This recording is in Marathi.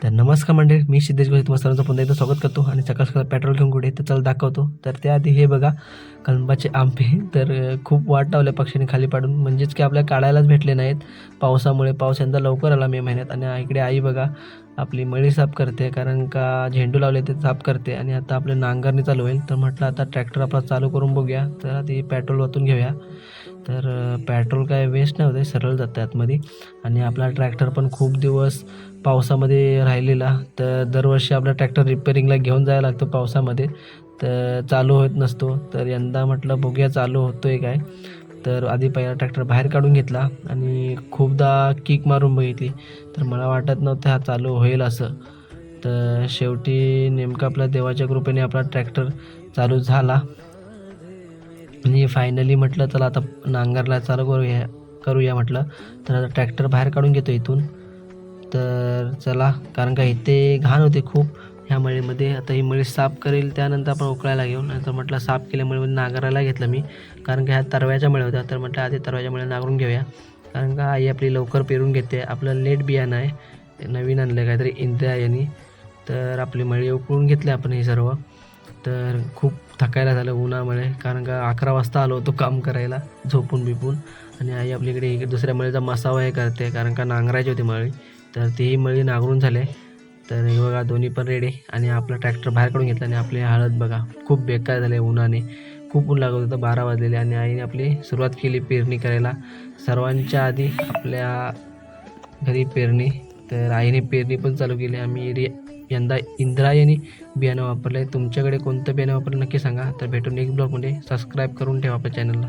तर नमस्कार मंडळी, मी सिद्धेश गोरे तुम्हा सर्वांचं पुन्हा एकदा स्वागत करतो. आणि सकाळ सकाळ पेट्रोल घेऊन कुठे तर चला दाखवतो. तर त्याआधी हे बघा कळंबाचे आंबे. तर खूप वाट लावल्या पक्षाने खाली पाडून, म्हणजेच की आपल्याला काढायलाच भेटले नाहीत पावसामुळे. पाऊस यंदा लवकर आला मे महिन्यात. आणि इकडे आई बघा आपली मळी साफ करते, कारण का झेंडू लावले ते साफ करते. आणि आता आपले नांगरणी चालू होईल, तर म्हटलं आता ट्रॅक्टर आपला चालू करून बघूया. तर आधी पेट्रोल ओतून घेऊया. तर पेट्रोल काय वेस्ट नाही होते, सरळ जातं आतमध्ये. आणि आपला ट्रॅक्टर पण खूप दिवस पावसामध्ये राहिलेला. तर दरवर्षी आपला ट्रॅक्टर रिपेअरिंगला घेऊन जायला लागतो पावसामध्ये, तर चालू होत नसतो. तर यंदा म्हटलं बघूया चालू होतो आहे काय. तर आधी पहिला ट्रॅक्टर बाहेर काढून घेतला आणि खूपदा किक मारून बघितली, तर मला वाटत नव्हतं हा चालू होईल असं. तर शेवटी नेमकं आपल्या देवाच्या कृपेने आपला ट्रॅक्टर चालू झाला. आणि फायनली म्हटलं चला आता नांगरला चालू करूया म्हटलं. तर आता ट्रॅक्टर बाहेर काढून घेतो इथून. तर चला, कारण का इथे घाण होते खूप ह्या मळीमध्ये. आता ही मळी साफ करेल, त्यानंतर आपण उकळायला घेऊन. नंतर म्हटलं साफ केल्यामुळे नांगरायला घेतलं मी, कारण का ह्या तरव्याच्या मळ्या होत्या. तर म्हटलं आधी तरव्याच्या मळ्या नांगरून घेऊया, कारण का आई आपली लवकर पेरून घेते. आपलं लेट बियाणं आहे, नवीन आणलं काहीतरी इंद्रिया यांनी. तर आपली मळी उकळून घेतली आपण हे सर्व. तर खूप थकायला झालं उन्हामुळे, कारण का 11 वाजता आलो होतो काम करायला झोपून बिपून. आणि आई आपल्याकडे इकडे दुसऱ्या मळीचा मसावा हे करते, कारण का नांगरायची होती मळी. तर तीही मळी नांगरून झाले. तर हे बघा दोन्ही पण रेडी. आणि आपला ट्रॅक्टर बाहेर काढून घेतला. आणि आपली हळद बघा खूप बेकार झाले उन्हाने, खूप ऊन लागत होतं. 12 वाजलेले. आणि आईने आपली सुरुवात केली पेरणी करायला. सर्वांच्या आधी आपल्या घरी पेरणी. तर आईने पेरणी पण चालू केली. आम्ही यंदा इंद्रायणी बियाणं वापरलं आहे. तुमच्याकडे कोणतं बियाणं वापरलं नक्की सांगा. तर भेटून नेक्स्ट ब्लॉगमध्ये. सबस्क्राईब करून ठेवा आपल्या चॅनलला.